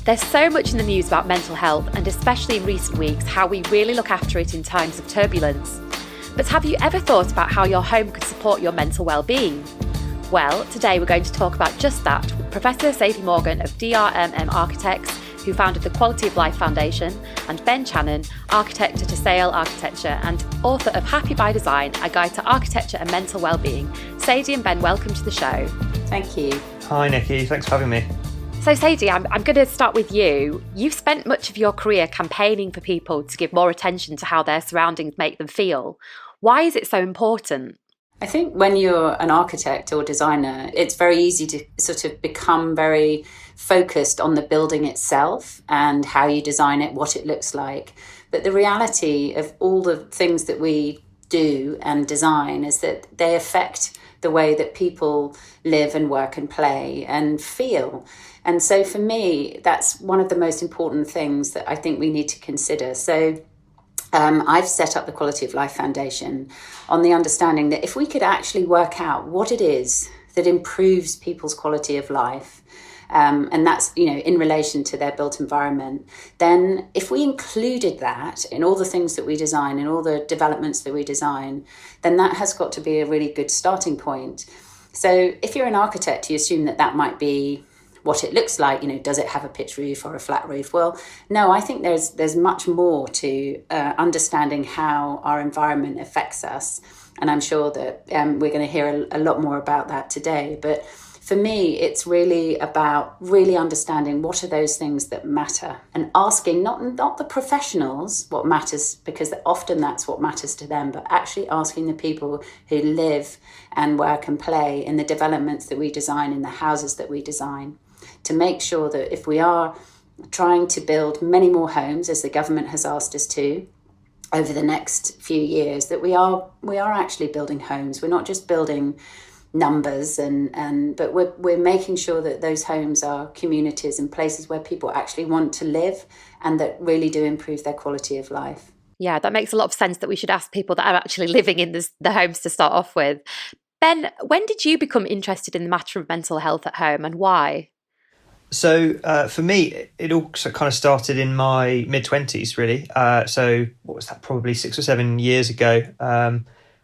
There's so much in the news about mental health, and especially in recent weeks, how we really look after it in times of turbulence. But have you ever thought about how your home could support your mental well-being? Well, today we're going to talk about just that with Professor Sadie Morgan of dRMM Architects, who founded the Quality of Life Foundation, and Ben Channon, architect at Assael Architecture and author of Happy by Design, a guide to architecture and mental well-being. Sadie and Ben, welcome to the show. Thank you. Hi, Nichi. Thanks for having me. So Sadie, I'm going to start with you. You've spent much of your career campaigning for people to give more attention to how their surroundings make them feel. Why is it so important? I think when you're an architect or designer, it's very easy to sort of become very focused on the building itself and how you design it, what it looks like. But the reality of all the things that we do and design is that they affect the way that people live and work and play and feel. And so for me, that's one of the most important things that I think we need to consider. So I've set up the Quality of Life Foundation on the understanding that if we could actually work out what it is that improves people's quality of life, and that's, in relation to their built environment, then if we included that in all the things that we design, in all the developments that we design, then that has got to be a really good starting point. So if you're an architect, you assume that might be what it looks like. Does it have a pitched roof or a flat roof? Well, no, I think there's much more to understanding how our environment affects us. And I'm sure that we're going to hear a lot more about that today. But for me, it's really about really understanding what are those things that matter and asking not the professionals what matters, because often that's what matters to them, but actually asking the people who live and work and play in the developments that we design, in the houses that we design, to make sure that if we are trying to build many more homes, as the government has asked us to, over the next few years, that we are actually building homes. We're not just building numbers, but we're making sure that those homes are communities and places where people actually want to live and that really do improve their quality of life. Yeah, that makes a lot of sense that we should ask people that are actually living in the homes to start off with. Ben, when did you become interested in the matter of mental health at home, and why? So for me, it all kind of started in my mid-20s, really. So what was that, probably 6 or 7 years ago.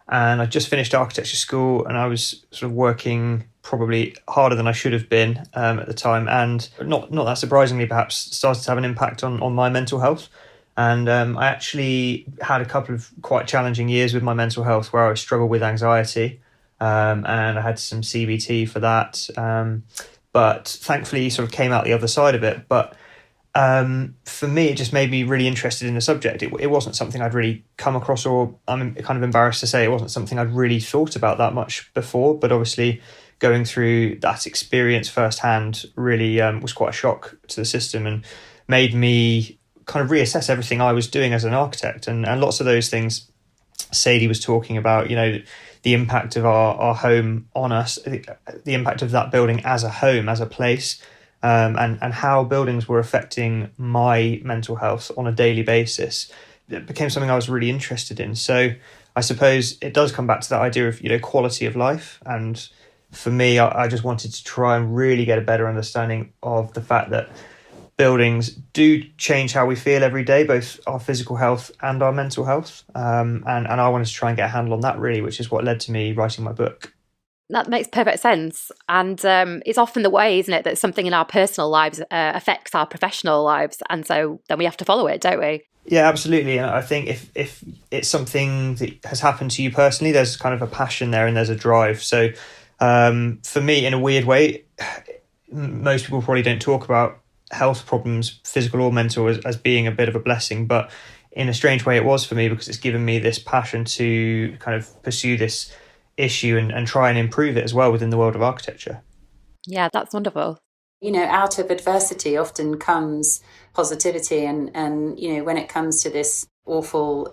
And I just finished architecture school, and I was sort of working probably harder than I should have been at the time. And not that surprisingly, perhaps, started to have an impact on my mental health. And I actually had a couple of quite challenging years with my mental health where I struggled with anxiety. And I had some CBT for that. But thankfully sort of came out the other side of it. But for me, it just made me really interested in the subject. It wasn't something I'd really come across, or I'm kind of embarrassed to say it wasn't something I'd really thought about that much before. But obviously going through that experience firsthand really was quite a shock to the system and made me kind of reassess everything I was doing as an architect. And lots of those things Sadie was talking about, the impact of our home on us, the impact of that building as a home, as a place, and how buildings were affecting my mental health on a daily basis. It became something I was really interested in. So I suppose it does come back to that idea of, quality of life. And for me, I just wanted to try and really get a better understanding of the fact that buildings do change how we feel every day, both our physical health and our mental health. And I wanted to try and get a handle on that, really, which is what led to me writing my book. That makes perfect sense. And it's often the way, isn't it, that something in our personal lives affects our professional lives. And so then we have to follow it, don't we? Yeah, absolutely. And I think if it's something that has happened to you personally, there's kind of a passion there and there's a drive. So for me, in a weird way, most people probably don't talk about health problems, physical or mental, as being a bit of a blessing, but in a strange way it was for me, because it's given me this passion to kind of pursue this issue and try and improve it as well within the world of architecture. Yeah, that's wonderful. Out of adversity often comes positivity, and when it comes to this awful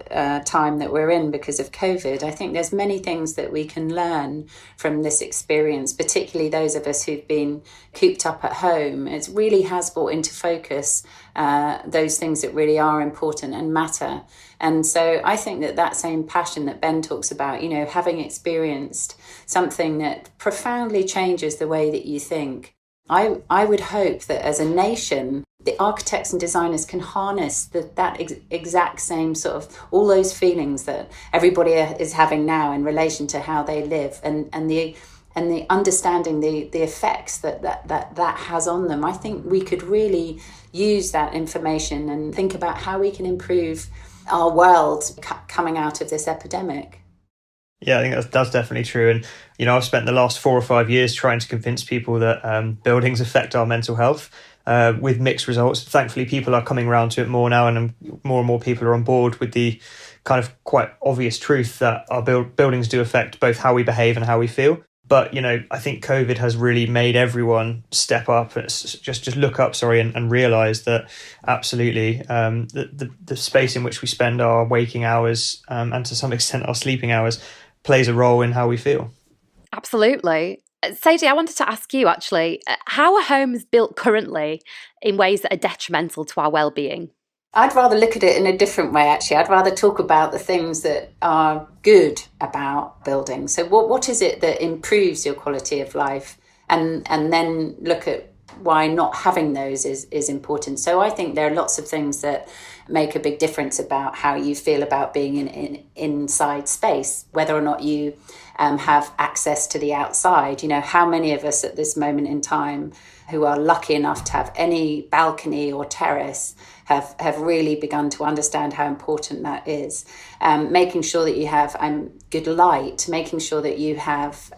time that we're in because of COVID, I think there's many things that we can learn from this experience, particularly those of us who've been cooped up at home. It really has brought into focus those things that really are important and matter. And so I think that same passion that Ben talks about, having experienced something that profoundly changes the way that you think, I would hope that as a nation, The architects and designers can harness exact same sort of all those feelings that everybody is having now in relation to how they live, and the understanding the effects that has on them. I think we could really use that information and think about how we can improve our world coming out of this epidemic. Yeah, I think that's definitely true. And, I've spent the last 4 or 5 years trying to convince people that buildings affect our mental health with mixed results. Thankfully, people are coming around to it more now, and more people are on board with the kind of quite obvious truth that our buildings do affect both how we behave and how we feel. But, I think COVID has really made everyone step up, just look up, and realise that absolutely the space in which we spend our waking hours and to some extent our sleeping hours plays a role in how we feel. Absolutely. Sadie, I wanted to ask you actually, how are homes built currently in ways that are detrimental to our well-being? I'd rather look at it in a different way, actually. I'd rather talk about the things that are good about buildings. So what is it that improves your quality of life? And then look at why not having those is important. So I think there are lots of things that make a big difference about how you feel about being in inside space, whether or not you have access to the outside. How many of us at this moment in time who are lucky enough to have any balcony or terrace have really begun to understand how important that is. Making sure that you have good light, making sure that you have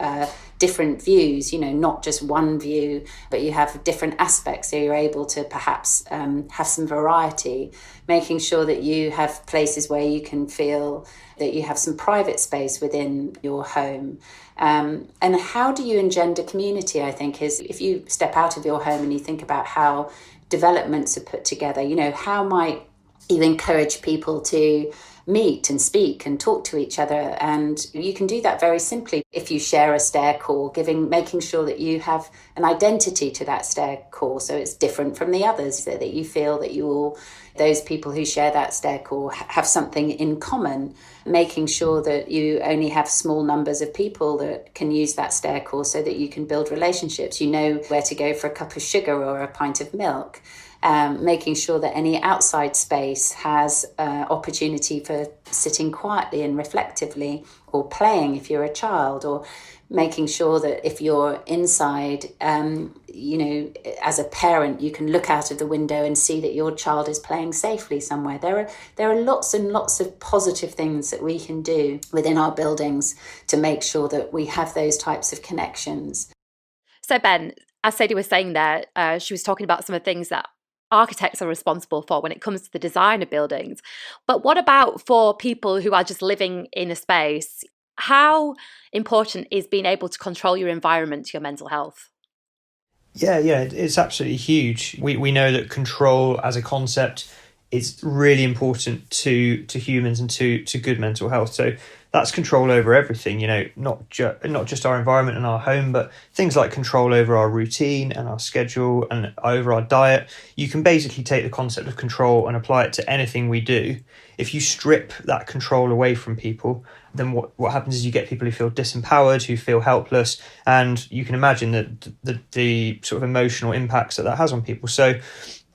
different views, not just one view, but you have different aspects so you're able to perhaps have some variety, making sure that you have places where you can feel that you have some private space within your home. And how do you engender community, I think, is if you step out of your home and you think about how developments are put together, how might you encourage people to meet and speak and talk to each other? And you can do that very simply if you share a stair core, making sure that you have an identity to that stair core so it's different from the others, so that you feel that those people who share that stair core have something in common, making sure that you only have small numbers of people that can use that stair core so that you can build relationships. You know where to go for a cup of sugar or a pint of milk. Making sure that any outside space has opportunity for sitting quietly and reflectively, or playing if you're a child, or making sure that if you're inside, as a parent, you can look out of the window and see that your child is playing safely somewhere. There are lots and lots of positive things that we can do within our buildings to make sure that we have those types of connections. So Ben, as Sadie was saying there, she was talking about some of the things that architects are responsible for when it comes to the design of buildings. But what about for people who are just living in a space? How important is being able to control your environment to your mental health? Yeah, it's absolutely huge. We know that control as a concept is really important to humans and to good mental health. So that's control over everything, not just our environment and our home, but things like control over our routine and our schedule and over our diet. You can basically take the concept of control and apply it to anything we do. If you strip that control away from people, then what happens is you get people who feel disempowered, who feel helpless, and you can imagine that the sort of emotional impacts that has on people. So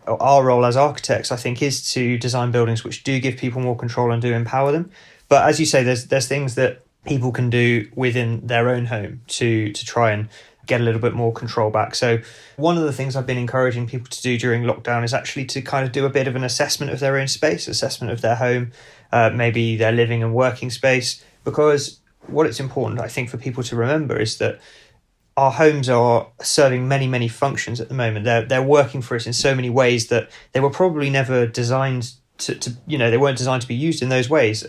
our role as architects, I think, is to design buildings which do give people more control and do empower them. But as you say, there's things that people can do within their own home to try and get a little bit more control back. So one of the things I've been encouraging people to do during lockdown is actually to kind of do a bit of an assessment of their own space, assessment of their home, maybe their living and working space, because what it's important, I think, for people to remember is that our homes are serving many, many functions at the moment. They're working for us in so many ways that they were probably never designed to they weren't designed to be used in those ways.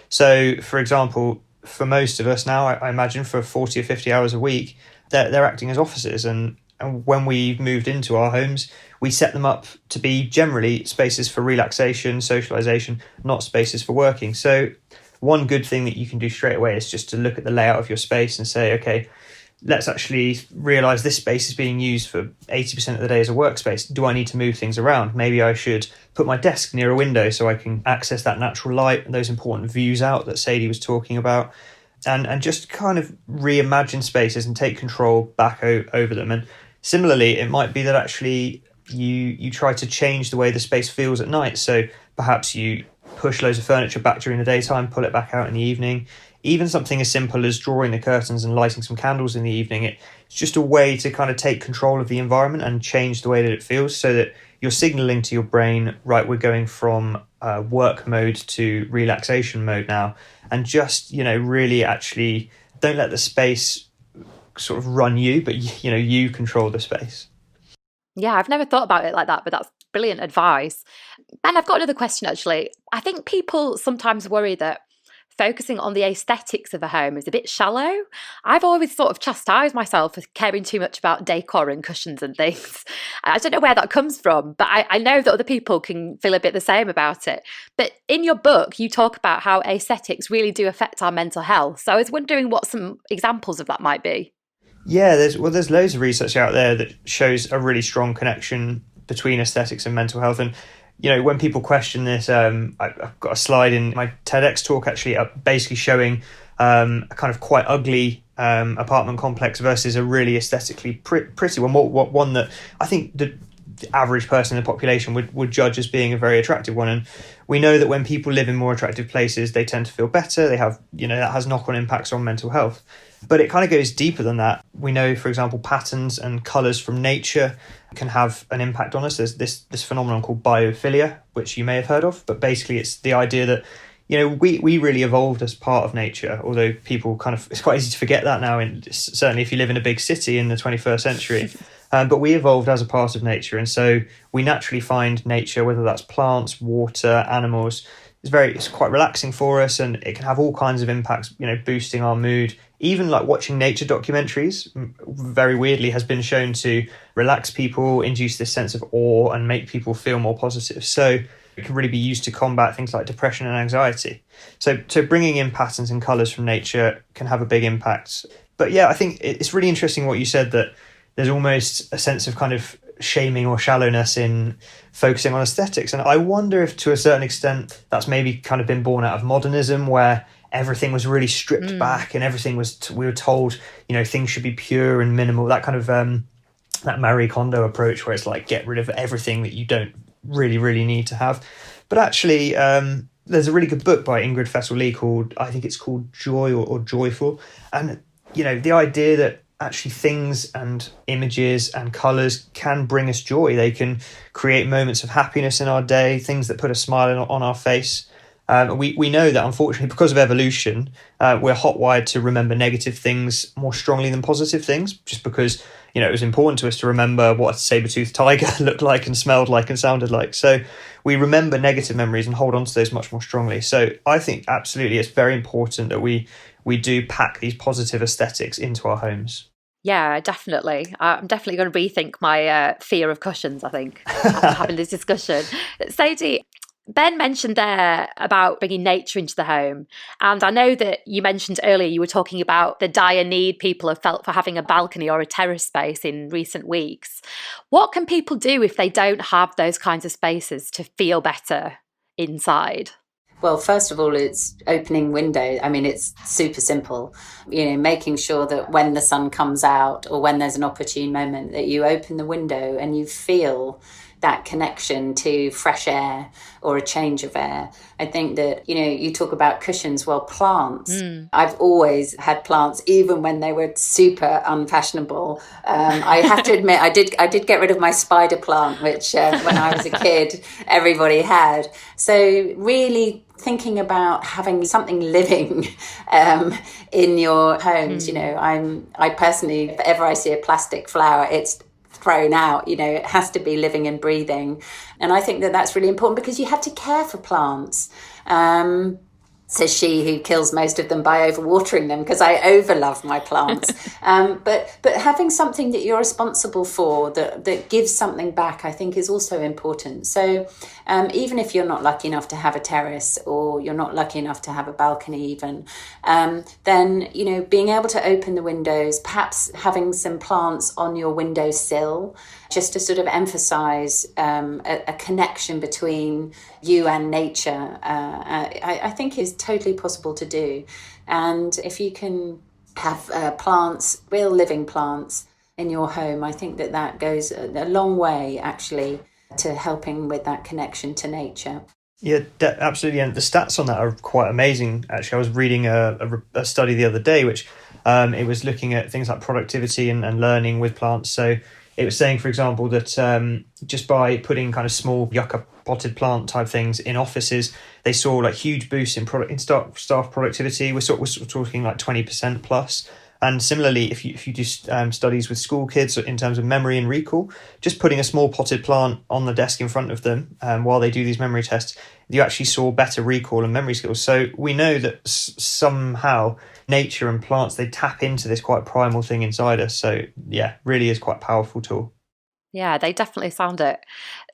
So, for example, for most of us now, I imagine for 40 or 50 hours a week, they're acting as offices. And when we moved into our homes, we set them up to be generally spaces for relaxation, socialization, not spaces for working. So one good thing that you can do straight away is just to look at the layout of your space and say, okay, let's actually realize this space is being used for 80% of the day as a workspace. Do I need to move things around? Maybe I should put my desk near a window so I can access that natural light and those important views out that Sadie was talking about. And just kind of reimagine spaces and take control back over them. And similarly, it might be that actually you try to change the way the space feels at night. So perhaps you push loads of furniture back during the daytime, pull it back out in the evening. Even something as simple as drawing the curtains and lighting some candles in the evening, it's just a way to kind of take control of the environment and change the way that it feels, so that you're signaling to your brain, right, we're going from work mode to relaxation mode now. And just, really actually don't let the space sort of run you, but, you control the space. Yeah, I've never thought about it like that, but that's brilliant advice. Ben, I've got another question, actually. I think people sometimes worry that focusing on the aesthetics of a home is a bit shallow. I've always sort of chastised myself for caring too much about decor and cushions and things. I don't know where that comes from, but I know that other people can feel a bit the same about it. But in your book, you talk about how aesthetics really do affect our mental health. So I was wondering what some examples of that might be. Yeah, there's loads of research out there that shows a really strong connection between aesthetics and mental health. And when people question this, I've got a slide in my TEDx talk actually basically showing a kind of quite ugly apartment complex versus a really aesthetically pretty one. One that I think the average person in the population would judge as being a very attractive one. And we know that when people live in more attractive places, they tend to feel better. They have, that has knock-on impacts on mental health. But it kind of goes deeper than that. We know, for example, patterns and colours from nature can have an impact on us. There's this phenomenon called biophilia, which you may have heard of. But basically, it's the idea that, we really evolved as part of nature, although people it's quite easy to forget that now, certainly if you live in a big city in the 21st century. But we evolved as a part of nature. And so we naturally find nature, whether that's plants, water, animals, it's quite relaxing for us, and it can have all kinds of impacts, boosting our mood. Even like watching nature documentaries, very weirdly, has been shown to relax people, induce this sense of awe, and make people feel more positive. So it can really be used to combat things like depression and anxiety. So bringing in patterns and colours from nature can have a big impact. But yeah, I think it's really interesting what you said, that there's almost a sense of kind of shaming or shallowness in focusing on aesthetics. And I wonder if to a certain extent that's maybe kind of been born out of modernism, where everything was really stripped back and everything we were told, things should be pure and minimal, that kind of that Marie Kondo approach, where it's like, get rid of everything that you don't really need to have. But actually, there's a really good book by Ingrid Fessel-Lee called Joy or Joyful. And, the idea that actually things and images and colours can bring us joy. They can create moments of happiness in our day, things that put a smile on our face. We know that, unfortunately, because of evolution, we're hotwired to remember negative things more strongly than positive things, just because, it was important to us to remember what a saber-toothed tiger looked like and smelled like and sounded like. So we remember negative memories and hold on to those much more strongly. So I think absolutely it's very important that we do pack these positive aesthetics into our homes. Yeah, definitely. I'm definitely going to rethink my fear of cushions, I think, after having this discussion. Sadie, Ben mentioned there about bringing nature into the home. And I know that you mentioned earlier you were talking about the dire need people have felt for having a balcony or a terrace space in recent weeks. What can people do if they don't have those kinds of spaces to feel better inside? Well, first of all, it's opening windows. I mean, it's super simple, making sure that when the sun comes out or when there's an opportune moment, that you open the window and you feel that connection to fresh air or a change of air. I think that, you talk about cushions, well, plants. I've always had plants, even when they were super unfashionable. I have to admit, I did get rid of my spider plant, which when I was a kid, everybody had. So really thinking about having something living in your homes. I personally, if ever I see a plastic flower, it's thrown out. It has to be living and breathing. And I think that that's really important, because you have to care for plants. Says she who kills most of them by overwatering them, because I overlove my plants. But having something that you're responsible for that gives something back, I think, is also important. So even if you're not lucky enough to have a terrace, or you're not lucky enough to have a balcony even, then, being able to open the windows, perhaps having some plants on your windowsill, just to sort of emphasize a connection between you and nature, I think is totally possible to do. And if you can have plants, real living plants, in your home. I think that goes a long way, actually, to helping with that connection to nature. Yeah, absolutely. And the stats on that are quite amazing. Actually, I was reading a study the other day, which it was looking at things like productivity and learning with plants. So it was saying, for example, that just by putting kind of small yucca potted plant type things in offices, they saw like huge boosts in staff productivity. We're talking like 20% plus. And similarly, if you do studies with school kids in terms of memory and recall, just putting a small potted plant on the desk in front of them while they do these memory tests, you actually saw better recall and memory skills. So we know that somehow nature and plants, they tap into this quite primal thing inside us. So yeah, really is quite a powerful tool. Yeah, they definitely sound it.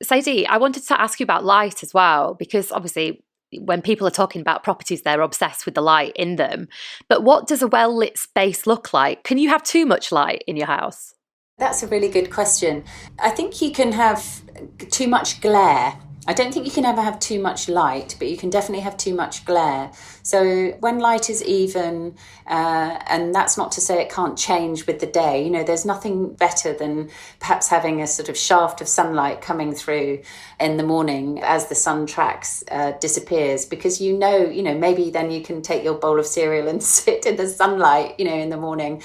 Sadie, I wanted to ask you about light as well, because obviously when people are talking about properties, they're obsessed with the light in them. But what does a well-lit space look like? Can you have too much light in your house? That's a really good question. I think you can have too much glare. I don't think you can ever have too much light, but you can definitely have too much glare. So when light is even, and that's not to say it can't change with the day, there's nothing better than perhaps having a sort of shaft of sunlight coming through in the morning as the sun tracks disappears, because maybe then you can take your bowl of cereal and sit in the sunlight, in the morning.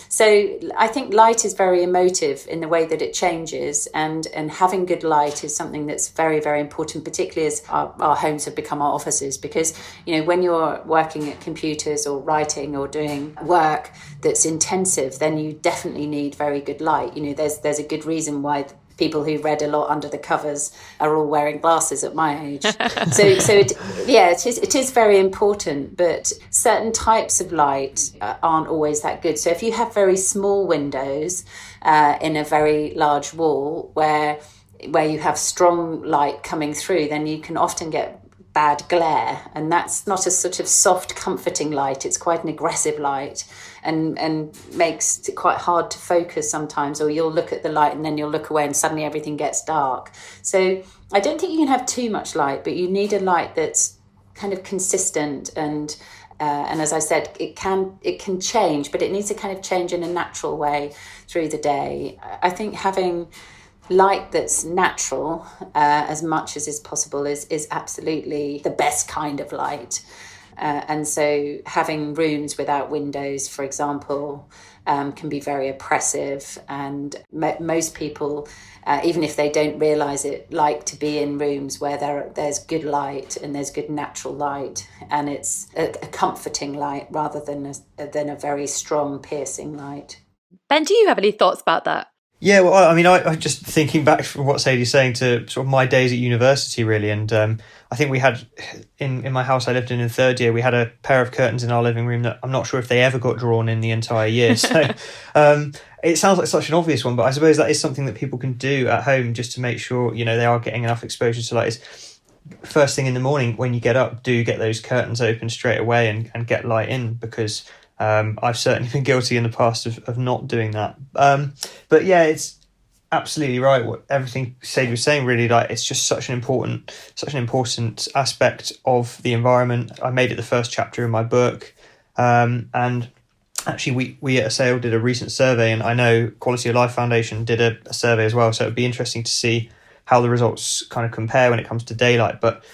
So I think light is very emotive in the way that it changes, and having good light is something that's very, very important, particularly as our homes have become our offices, because, when you're working at computers or writing or doing work that's intensive, then you definitely need very good light. There's a good reason why people who read a lot under the covers are all wearing glasses at my age. It is very important, but certain types of light aren't always that good. So if you have very small windows in a very large wall where you have strong light coming through, then you can often get bad glare, and that's not a sort of soft, comforting light. It's quite an aggressive light, and makes it quite hard to focus sometimes, or you'll look at the light and then you'll look away and suddenly everything gets dark. So I don't think you can have too much light, but you need a light that's kind of consistent, and as I said, it can change, but it needs to kind of change in a natural way through the day. I think having light that's natural as much as is possible is absolutely the best kind of light. And so having rooms without windows, for example, can be very oppressive. And most people, even if they don't realise it, like to be in rooms where there's good light and there's good natural light. And it's a comforting light rather than a very strong, piercing light. Ben, do you have any thoughts about that? Yeah, well, I mean, I just thinking back from what Sadie's saying to sort of my days at university, really. And I think we had, in my house I lived in third year, we had a pair of curtains in our living room that I'm not sure if they ever got drawn in the entire year. So it sounds like such an obvious one, but I suppose that is something that people can do at home just to make sure, they are getting enough exposure to light. First thing in the morning when you get up, do get those curtains open straight away and get light in, because I've certainly been guilty in the past of not doing that. But yeah, it's absolutely right. Everything Sadie was saying, really, like, it's just such an important aspect of the environment. I made it the first chapter in my book. And actually we at Assael did a recent survey, and I know Quality of Life Foundation did a survey as well. So it'd be interesting to see how the results kind of compare when it comes to daylight. But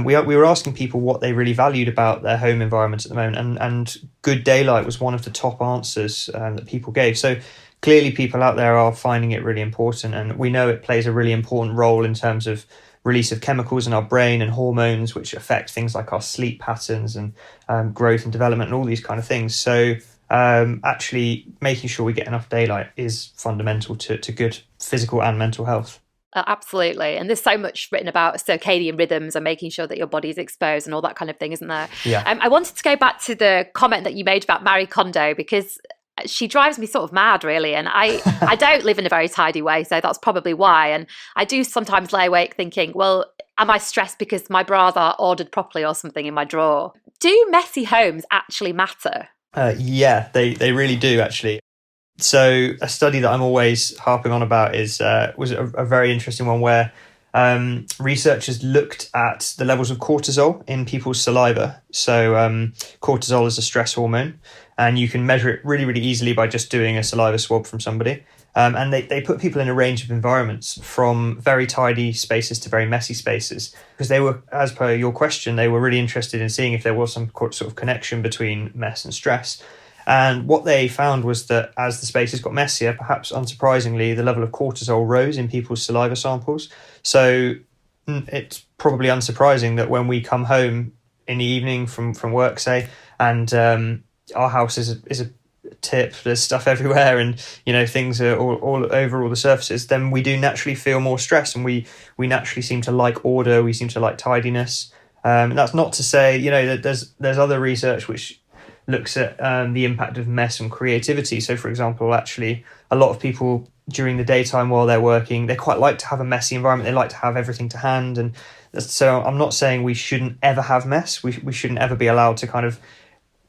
we were asking people what they really valued about their home environment at the moment, and good daylight was one of the top answers that people gave. So clearly people out there are finding it really important, and we know it plays a really important role in terms of release of chemicals in our brain and hormones, which affect things like our sleep patterns and growth and development and all these kind of things. So actually making sure we get enough daylight is fundamental to good physical and mental health. Absolutely. And there's so much written about circadian rhythms and making sure that your body is exposed and all that kind of thing, isn't there? Yeah. I wanted to go back to the comment that you made about Marie Kondo, because she drives me sort of mad, really. And I don't live in a very tidy way, so that's probably why. And I do sometimes lay awake thinking, well, am I stressed because my bras are ordered properly or something in my drawer? Do messy homes actually matter? Yeah, they really do, actually. So a study that I'm always harping on about was a very interesting one where researchers looked at the levels of cortisol in people's saliva. So cortisol is a stress hormone, and you can measure it really, really easily by just doing a saliva swab from somebody. And they put people in a range of environments, from very tidy spaces to very messy spaces, because they were, as per your question, they were really interested in seeing if there was some sort of connection between mess and stress. And what they found was that as the spaces got messier, perhaps unsurprisingly, the level of cortisol rose in people's saliva samples. So it's probably unsurprising that when we come home in the evening from work, say, and our house is a tip, there's stuff everywhere, and things are all over all the surfaces, then we do naturally feel more stress, and we naturally seem to like order, we seem to like tidiness. And that's not to say that there's other research which looks at the impact of mess on creativity. So for example, actually a lot of people during the daytime while they're working, they quite like to have a messy environment, they like to have everything to hand. And so I'm not saying we shouldn't ever have mess, we shouldn't ever be allowed to kind of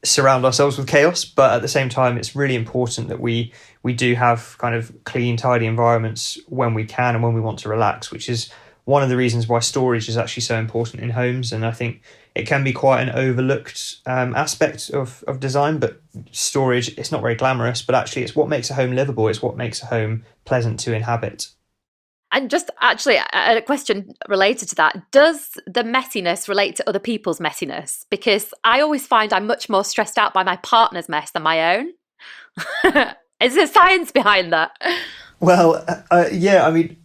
surround ourselves with chaos, but at the same time it's really important that we do have kind of clean, tidy environments when we can and when we want to relax, which is one of the reasons why storage is actually so important in homes. And I think it can be quite an overlooked aspect of design, but storage, it's not very glamorous, but actually it's what makes a home livable, it's what makes a home pleasant to inhabit. And just actually a question related to that, does the messiness relate to other people's messiness? Because I always find I'm much more stressed out by my partner's mess than my own. Is there science behind that? Well, yeah, I mean,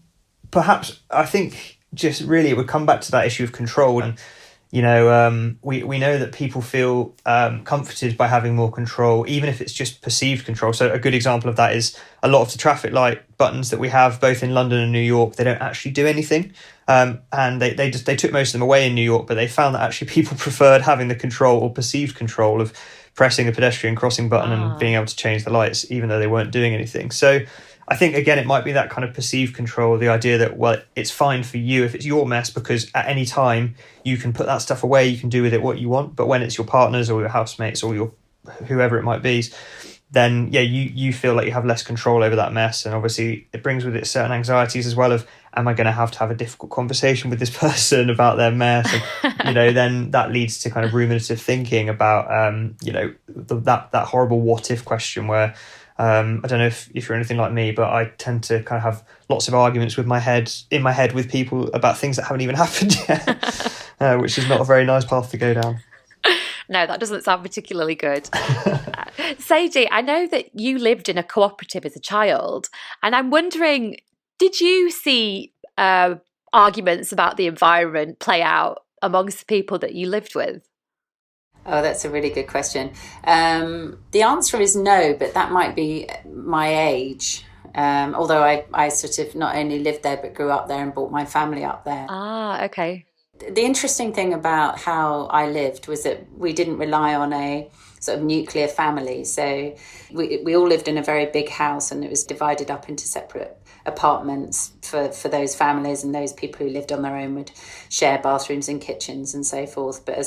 perhaps I think just really it would come back to that issue of control. And we know that people feel comforted by having more control, even if it's just perceived control. So a good example of that is a lot of the traffic light buttons that we have both in London and New York, they don't actually do anything. And they took most of them away in New York, but they found that actually people preferred having the control or perceived control of pressing the pedestrian crossing button and being able to change the lights, even though they weren't doing anything. So I think, again, it might be that kind of perceived control, the idea that, well, it's fine for you if it's your mess, because at any time you can put that stuff away, you can do with it what you want. But when it's your partner's or your housemates or your whoever it might be, then, yeah, you feel like you have less control over that mess. And obviously it brings with it certain anxieties as well of, am I going to have a difficult conversation with this person about their mess? And, then that leads to kind of ruminative thinking about, that horrible what if question where, I don't know if you're anything like me, but I tend to kind of have lots of arguments in my head with people about things that haven't even happened yet, which is not a very nice path to go down. No, that doesn't sound particularly good. Sadie, I know that you lived in a cooperative as a child, and I'm wondering, did you see arguments about the environment play out amongst the people that you lived with? Oh, that's a really good question. The answer is no, but that might be my age. Although I sort of not only lived there, but grew up there and brought my family up there. Ah, okay. The interesting thing about how I lived was that we didn't rely on a sort of nuclear family. So we all lived in a very big house, and it was divided up into separate apartments for those families, and those people who lived on their own would share bathrooms and kitchens and so forth. But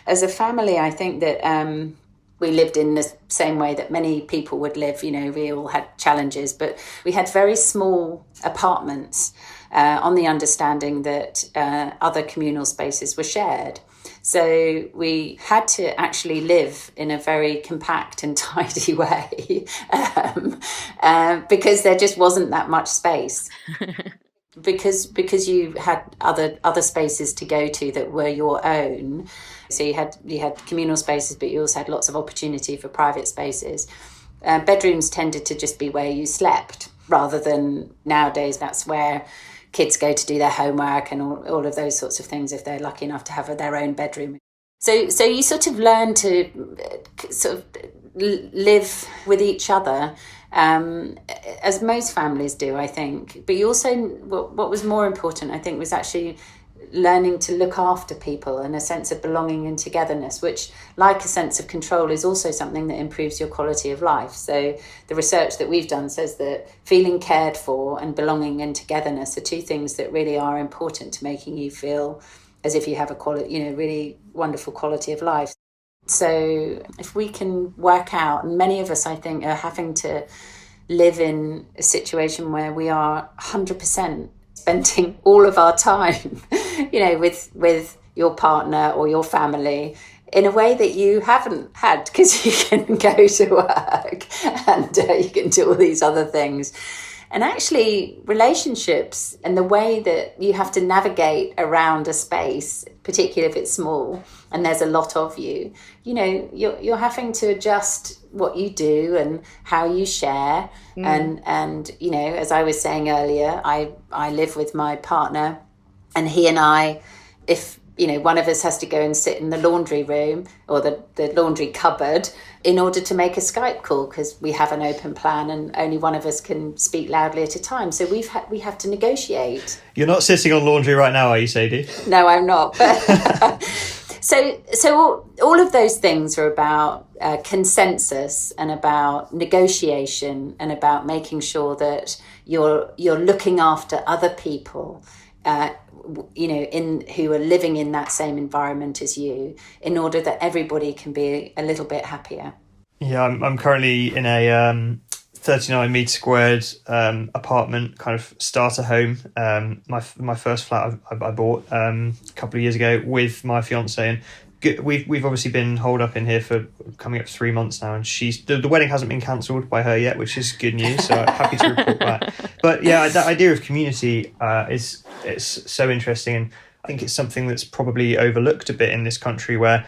as a family, I think that we lived in the same way that many people would live. We all had challenges, but we had very small apartments on the understanding that other communal spaces were shared. So we had to actually live in a very compact and tidy way because there just wasn't that much space. Because you had other spaces to go to that were your own. So you had communal spaces, but you also had lots of opportunity for private spaces. Bedrooms tended to just be where you slept, rather than nowadays that's where kids go to do their homework and all of those sorts of things if they're lucky enough to have their own bedroom. So you sort of learn to sort of live with each other, as most families do, I think. But you also, what was more important, I think, was actually learning to look after people and a sense of belonging and togetherness, which, like a sense of control, is also something that improves your quality of life. So the research that we've done says that feeling cared for and belonging and togetherness are two things that really are important to making you feel as if you have a really wonderful quality of life. So if we can work out, and many of us, I think, are having to live in a situation where we are 100% spending all of our time, with your partner or your family, in a way that you haven't had, because you can go to work and you can do all these other things. And actually, relationships and the way that you have to navigate around a space, particularly if it's small and there's a lot of you, you're having to adjust what you do and how you share. And as I was saying earlier, I live with my partner, and he and I, if one of us has to go and sit in the laundry room or the laundry cupboard in order to make a Skype call, because we have an open plan and only one of us can speak loudly at a time. So we have to negotiate. You're not sitting on laundry right now, are you, Sadie? No, I'm not. But so all of those things are about consensus and about negotiation and about making sure that you're looking after other people, who are living in that same environment as you, in order that everybody can be a little bit happier. Yeah, I'm currently in a 39 metre squared apartment, kind of starter home. My first flat I bought a couple of years ago with my fiance, and we've obviously been holed up in here for coming up to 3 months now, and the wedding hasn't been cancelled by her yet, which is good news, so I'm happy to report that. But yeah, that idea of community it's so interesting, and I think it's something that's probably overlooked a bit in this country, where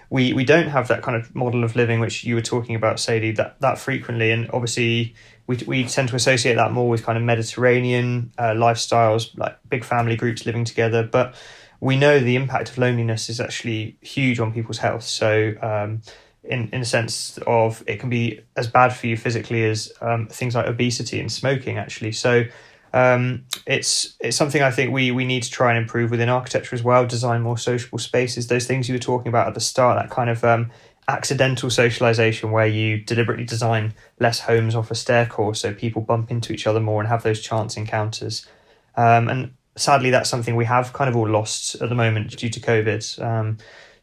we don't have that kind of model of living which you were talking about, Sadie, that frequently. And obviously we tend to associate that more with kind of Mediterranean lifestyles, like big family groups living together. But we know the impact of loneliness is actually huge on people's health. So in a sense of, it can be as bad for you physically as things like obesity and smoking, actually. So it's something I think we need to try and improve within architecture as well, design more sociable spaces, those things you were talking about at the start, that kind of accidental socialization where you deliberately design less homes off a stair course so people bump into each other more and have those chance encounters. And sadly, that's something we have kind of all lost at the moment due to COVID.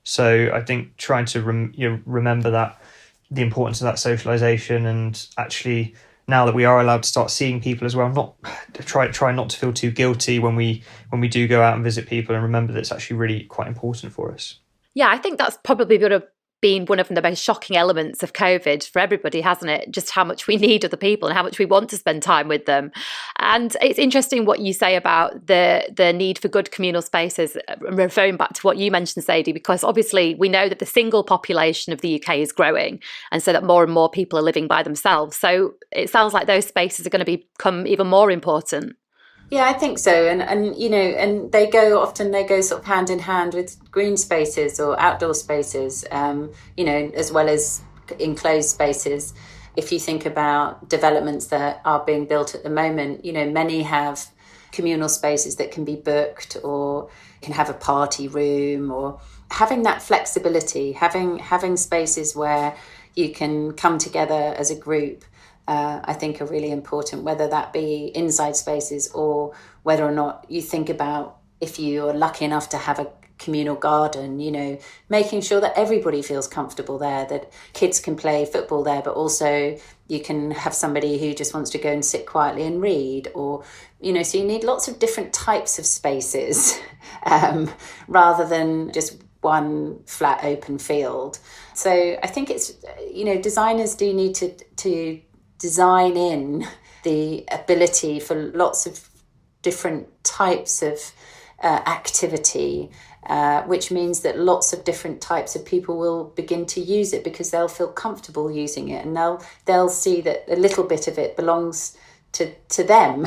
So I think trying to remember that, the importance of that socialization, and actually, now that we are allowed to start seeing people as well, not try not to feel too guilty when we do go out and visit people, and remember that it's actually really quite important for us. Yeah, I think that's probably going to been one of the most shocking elements of COVID for everybody, hasn't it? Just how much we need other people and how much we want to spend time with them. And it's interesting what you say about the need for good communal spaces, referring back to what you mentioned, Sadie, because obviously we know that the single population of the UK is growing, and so that more and more people are living by themselves. So it sounds like those spaces are going to become even more important. Yeah, I think so. And they go sort of hand in hand with green spaces or outdoor spaces, as well as enclosed spaces. If you think about developments that are being built at the moment, many have communal spaces that can be booked, or can have a party room, or having that flexibility, having spaces where you can come together as a group. I think are really important, whether that be inside spaces or whether or not you think about, if you are lucky enough to have a communal garden, making sure that everybody feels comfortable there, that kids can play football there, but also you can have somebody who just wants to go and sit quietly and read, or, so you need lots of different types of spaces rather than just one flat open field. So I think it's, designers do need to design in the ability for lots of different types of activity, which means that lots of different types of people will begin to use it because they'll feel comfortable using it, and they'll see that a little bit of it belongs to them,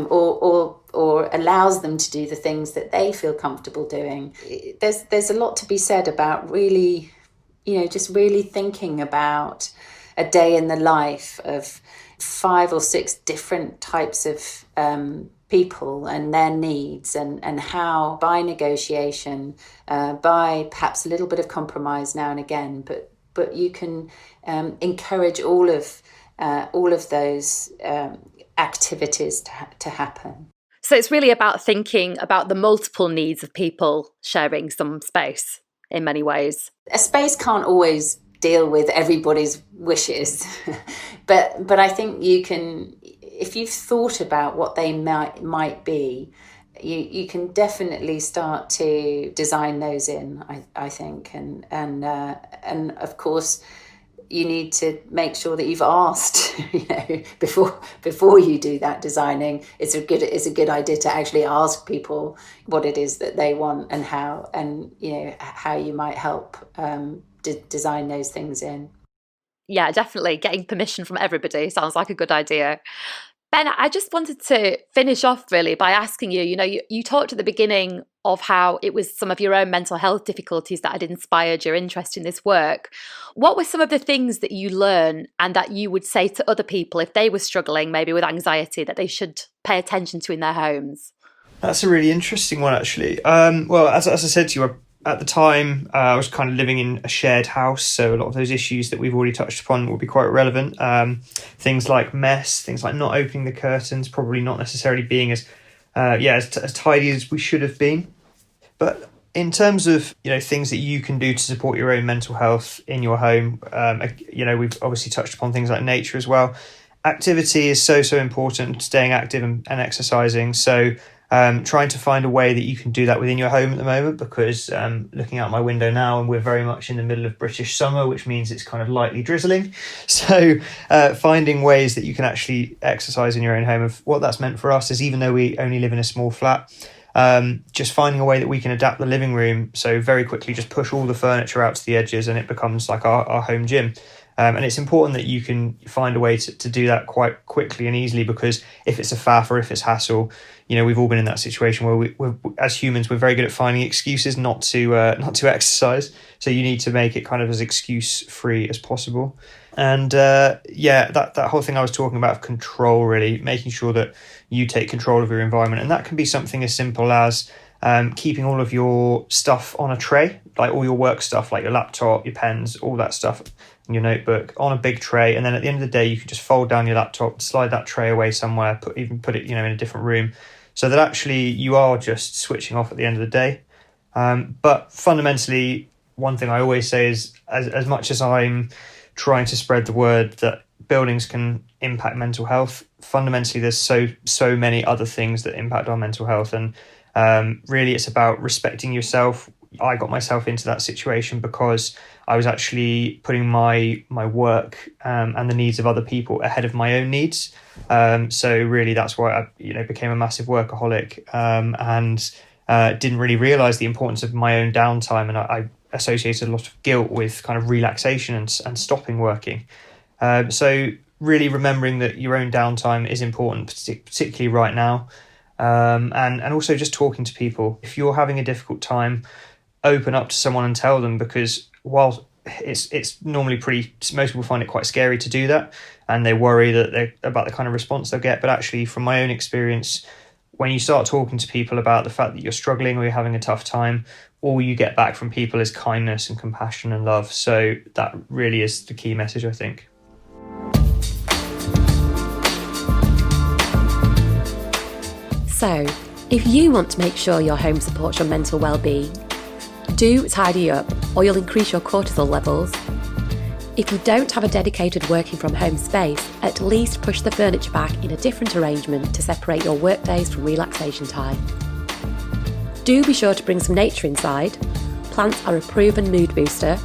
or allows them to do the things that they feel comfortable doing. There's a lot to be said about really, just really thinking about a day in the life of 5 or 6 different types of people and their needs, and how by negotiation, by perhaps a little bit of compromise now and again, but you can encourage all of those activities to happen. So it's really about thinking about the multiple needs of people sharing some space in many ways. A space can't always deal with everybody's wishes, but I think you can, if you've thought about what they might be, you can definitely start to design those in, I think, and of course you need to make sure that you've asked, before you do that designing. It's a good idea to actually ask people what it is that they want and how you might help design those things in. Yeah, definitely. Getting permission from everybody sounds like a good idea. Ben, I just wanted to finish off really by asking you, you talked at the beginning of how it was some of your own mental health difficulties that had inspired your interest in this work. What were some of the things that you learned and that you would say to other people if they were struggling maybe with anxiety that they should pay attention to in their homes? That's a really interesting one, actually. Well, as I said to you, at the time, I was kind of living in a shared house, so a lot of those issues that we've already touched upon will be quite relevant. Things like mess, things like not opening the curtains, probably not necessarily being as tidy as we should have been. But in terms of things that you can do to support your own mental health in your home, we've obviously touched upon things like nature as well. Activity is so important, staying active and exercising. So trying to find a way that you can do that within your home at the moment, because looking out my window now, and we're very much in the middle of British summer, which means it's kind of lightly drizzling. So finding ways that you can actually exercise in your own home. Of what that's meant for us is, even though we only live in a small flat, just finding a way that we can adapt the living room. So very quickly just push all the furniture out to the edges and it becomes like our home gym. And it's important that you can find a way to do that quite quickly and easily, because if it's a faff or if it's hassle, we've all been in that situation where we're as humans, we're very good at finding excuses not to exercise. So you need to make it kind of as excuse free as possible. And that whole thing I was talking about of control, really making sure that you take control of your environment. And that can be something as simple as keeping all of your stuff on a tray, like all your work stuff, like your laptop, your pens, all that stuff, and your notebook on a big tray. And then at the end of the day, you can just fold down your laptop, slide that tray away somewhere, put it in a different room, so that actually you are just switching off at the end of the day. But fundamentally, one thing I always say is, as much as I'm trying to spread the word that buildings can impact mental health, fundamentally there's so many other things that impact our mental health. And really it's about respecting yourself. I got myself into that situation because I was actually putting my work and the needs of other people ahead of my own needs. So really that's why I became a massive workaholic, and didn't really realize the importance of my own downtime. And I associated a lot of guilt with kind of relaxation and stopping working. So really remembering that your own downtime is important, particularly right now. And also just talking to people. If you're having a difficult time, open up to someone and tell them, because while it's normally most people find it quite scary to do that, and they worry about the kind of response they'll get. But actually, from my own experience, when you start talking to people about the fact that you're struggling or you're having a tough time, all you get back from people is kindness and compassion and love. So that really is the key message, I think. So, if you want to make sure your home supports your mental well-being, do tidy up or you'll increase your cortisol levels. If you don't have a dedicated working from home space, at least push the furniture back in a different arrangement to separate your work days from relaxation time. Do be sure to bring some nature inside. Plants are a proven mood booster.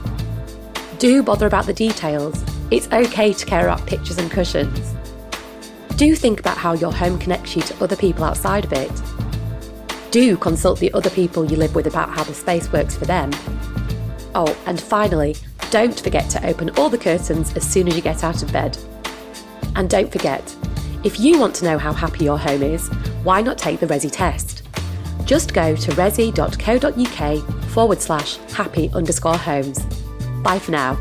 Do bother about the details. It's okay to care about pictures and cushions. Do think about how your home connects you to other people outside of it. Do consult the other people you live with about how the space works for them. Oh, and finally, don't forget to open all the curtains as soon as you get out of bed. And don't forget, if you want to know how happy your home is, why not take the Resi test? Just go to resi.co.uk/happy_homes. Bye for now.